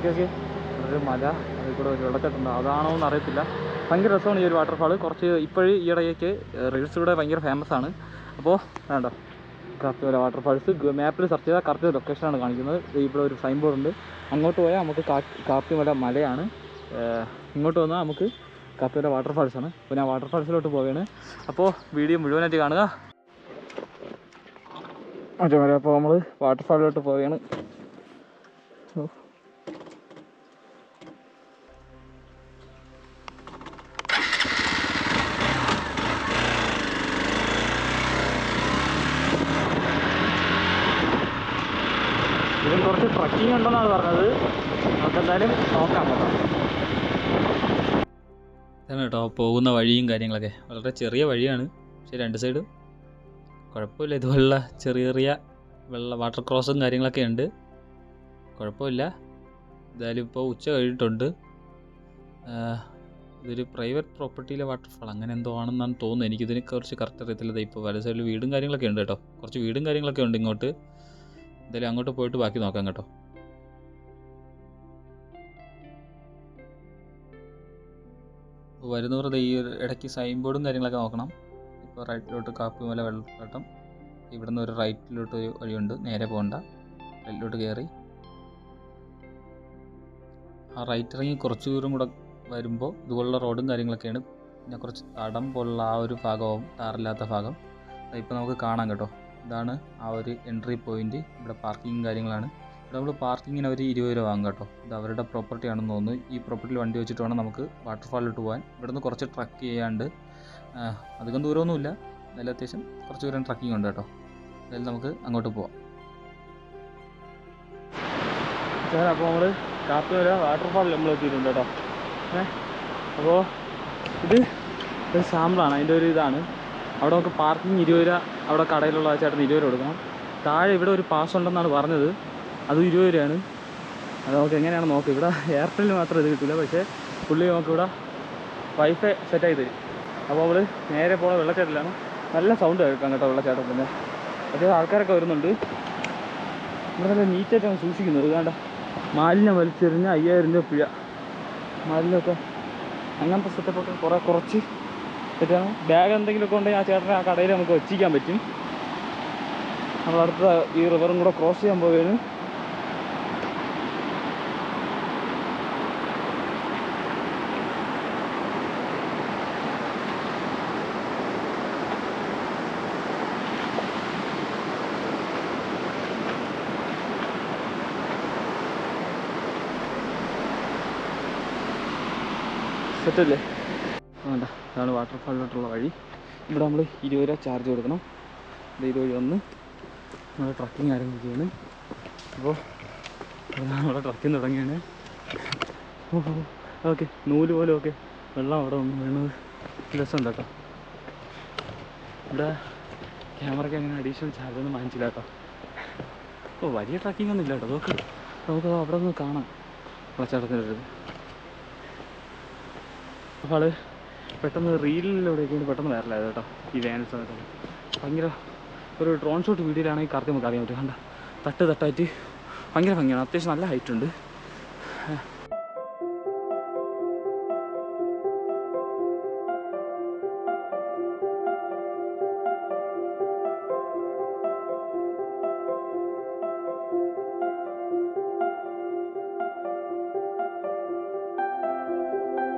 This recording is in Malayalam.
Okay okay. ഒരു മല, അതിൽ കൂടെ ഒരു വെള്ളക്കെട്ടുണ്ട്, അതാണോ എന്ന് അറിയത്തില്ല. ഭയങ്കര രസമാണ് ഈ ഒരു വാട്ടർഫാൾ. കുറച്ച് ഇപ്പോഴും ഈയിടയ്ക്ക് റീൽസിലൂടെ ഭയങ്കര ഫേമസ് ആണ്. അപ്പോൾ വേണ്ട കാപ്പിമല വാട്ടർഫാൾസ് മാപ്പിൽ സെർച്ച് ചെയ്താൽ കറക്റ്റ് ലൊക്കേഷനാണ് കാണിക്കുന്നത്. ഇവിടെ ഒരു സൈൻ ബോർഡ് ഉണ്ട്. അങ്ങോട്ട് പോയാൽ നമുക്ക് കാപ്പിമല മലയാണ്, ഇങ്ങോട്ട് വന്നാൽ നമുക്ക് കാപ്പിമല വാട്ടർഫാൾസാണ്. അപ്പോൾ ഞാൻ വാട്ടർഫാൾസിലോട്ട് പോവുകയാണ്. അപ്പോൾ വീഡിയോ മുഴുവനായിട്ട് കാണുക. അപ്പോൾ നമ്മൾ വാട്ടർഫാളിലോട്ട് പോവുകയാണ്. ഇതിൽ കുറച്ച് ട്രക്കിംഗ് ഉണ്ടെന്നാണ് പറഞ്ഞത്. നമുക്കെന്തായാലും നോക്കാം കേട്ടോ. ഇതാണ് കേട്ടോ പോകുന്ന വഴിയും കാര്യങ്ങളൊക്കെ. വളരെ ചെറിയ വഴിയാണ്, പക്ഷേ രണ്ട് സൈഡും കുഴപ്പമില്ല. ഇതുപോലുള്ള ചെറിയ ചെറിയ വാട്ടർ ക്രോസും കാര്യങ്ങളൊക്കെ ഉണ്ട്, കുഴപ്പമില്ല. എന്തായാലും ഇപ്പോൾ ഉച്ച കഴിഞ്ഞിട്ടുണ്ട്. ഇതൊരു പ്രൈവറ്റ് പ്രോപ്പർട്ടിയിലെ വാട്ടർഫാൾ അങ്ങനെ എന്തോ ആണെന്നാണ് തോന്നുന്നത്. എനിക്കിതിനെ കുറിച്ച് കറക്റ്റ് അറിയത്തില്ല. ഇപ്പോൾ വല സൈഡിൽ വീടും കാര്യങ്ങളൊക്കെ ഉണ്ട് കേട്ടോ, കുറച്ച് വീടും കാര്യങ്ങളൊക്കെ ഉണ്ട് ഇങ്ങോട്ട്. എന്തായാലും അങ്ങോട്ട് പോയിട്ട് ബാക്കി നോക്കാം കേട്ടോ. വരുന്നവരുടെ ഈ ഇടയ്ക്ക് സൈൻ ബോർഡും കാര്യങ്ങളൊക്കെ നോക്കണം. ഇപ്പോൾ റൈറ്റിലോട്ട് കാപ്പിമല വെള്ളച്ചാട്ടം, ഇവിടെ നിന്ന് ഒരു റൈറ്റിലോട്ട് ഒരു വഴിയുണ്ട്, നേരെ പോകണ്ട, റൈറ്റിലോട്ട് കയറി ആ റൈറ്റ് ഇറങ്ങി കുറച്ച് ദൂരം കൂടെ വരുമ്പോൾ ഇതുപോലുള്ള റോഡും കാര്യങ്ങളൊക്കെയാണ്. പിന്നെ കുറച്ച് തടം പോലുള്ള ആ ഒരു ഭാഗവും ടാറില്ലാത്ത ഭാഗം ഇപ്പോൾ നമുക്ക് കാണാം കേട്ടോ. ഇതാണ് ആ ഒരു എൻട്രി പോയിൻറ്റ്. ഇവിടെ പാർക്കിങ്ങും കാര്യങ്ങളാണ്. ഇവിടെ നമ്മൾ പാർക്കിങ്ങിന് അവർ 20 രൂപ വാങ്ങും കേട്ടോ. ഇത് അവരുടെ പ്രോപ്പർട്ടി ആണെന്ന് തോന്നുന്നു. ഈ പ്രോപ്പർട്ടിയിൽ വണ്ടി വെച്ചിട്ട് വേണം നമുക്ക് വാട്ടർഫാളിലോട്ട് പോകാൻ. ഇവിടുന്ന് കുറച്ച് ട്രക്ക് ചെയ്യാണ്ട്, അധികം ദൂരമൊന്നുമില്ല, നല്ല അത്യാവശ്യം കുറച്ച് ദൂരം ട്രക്കിംഗ് ഉണ്ട് കേട്ടോ. എന്തായാലും നമുക്ക് അങ്ങോട്ട് പോവാം. അപ്പോൾ നമ്മൾ കാപ്പിമല വാട്ടർഫാളിൽ നമ്മൾ എത്തിയിട്ടുണ്ട് കേട്ടോ. അപ്പോൾ ഇത് ഒരു സാമ്പിളാണ്, അതിൻ്റെ ഒരു ഇതാണ്. അവിടെ നമുക്ക് പാർക്കിംഗ് 20 രൂപ, അവിടെ കടയിലുള്ള ചേട്ടൻ 20 രൂപ കൊടുക്കണം. താഴെ ഇവിടെ ഒരു പാസ് ഉണ്ടെന്നാണ് പറഞ്ഞത്, അത് 20 രൂപയാണ്. അത് നമുക്ക് എങ്ങനെയാണ് നോക്കാം. ഇവിടെ എയർടെല്ലിൽ മാത്രം ഇത് കിട്ടില്ല, പക്ഷേ പുള്ളി നമുക്കിവിടെ വൈഫൈ സെറ്റായി തരും. അപ്പോൾ നമ്മൾ നേരെ പോകുന്ന വെള്ളച്ചാട്ടത്തിലാണ്. നല്ല സൗണ്ട് കേൾക്കാം കേട്ടോ വെള്ളച്ചാട്ടത്തിൻ്റെ. അത്യാവശ്യം ആൾക്കാരൊക്കെ വരുന്നുണ്ട്. ഇവിടെ നല്ല നീറ്റായിട്ടാണ് സൂക്ഷിക്കുന്നത്. വേണ്ട മാലിന്യം വലിച്ചെറിഞ്ഞ് 5000 രൂപ പിഴ. മാലിന്യമൊക്കെ അങ്ങനത്തെ സെറ്റപ്പൊക്കെ കുറച്ച് സെറ്റാണ്. ബാഗ് എന്തെങ്കിലുമൊക്കെ ഉണ്ടെങ്കിൽ ആ ചേട്ടനെ ആ കടയിൽ നമുക്ക് വെച്ചിരിക്കാൻ പറ്റും. നമ്മളടുത്ത ഈ റിവറും കൂടെ ക്രോസ് ചെയ്യാൻ പോവുകയാണ്. സെറ്റല്ലേ? വേണ്ട, ഇതാണ് വാട്ടർഫാളിലോട്ടുള്ള വഴി. ഇവിടെ നമ്മൾ 20 രൂപ ചാർജ് കൊടുക്കണം. ഇതുവഴി വന്ന് നമ്മൾ ട്രക്കിങ് ആരംഭിക്കുകയാണ്. അപ്പോൾ നമ്മുടെ ട്രക്കിങ് തുടങ്ങിയാണ്. ഓക്കെ, നൂല് പോലെ ഓക്കെ വെള്ളം അവിടെ വന്ന് വീണത് രസമുണ്ട് കേട്ടോ. ഇവിടെ ക്യാമറയ്ക്ക് അങ്ങനെ അഡീഷണൽ ചാർജ് ഒന്നും വാങ്ങിച്ചില്ല കേട്ടോ. വലിയ ട്രക്കിംഗ് ഒന്നും ഇല്ല കേട്ടോ. നമുക്ക് അവിടെ നിന്ന് കാണാം വെള്ളച്ചാട്ടത്തിൻ്റെ ഒരു അപ്പോൾ പെട്ടെന്ന് റീലിലൂടെയൊക്കെയാണ് പെട്ടെന്ന് വൈറലായത് കേട്ടോ ഈ വേനൽ സമയത്തൊക്കെ. ഭയങ്കര ഒരു ഡ്രോൺ ഷോട്ട് വീഡിയോയിലാണെങ്കിൽ കറക്റ്റ് നമുക്ക് അറിയാൻ പറ്റും. കണ്ട തട്ടായിട്ട് ഭയങ്കര ഭംഗിയാണ്. അത്യാവശ്യം നല്ല ഹൈറ്റ് ഉണ്ട്.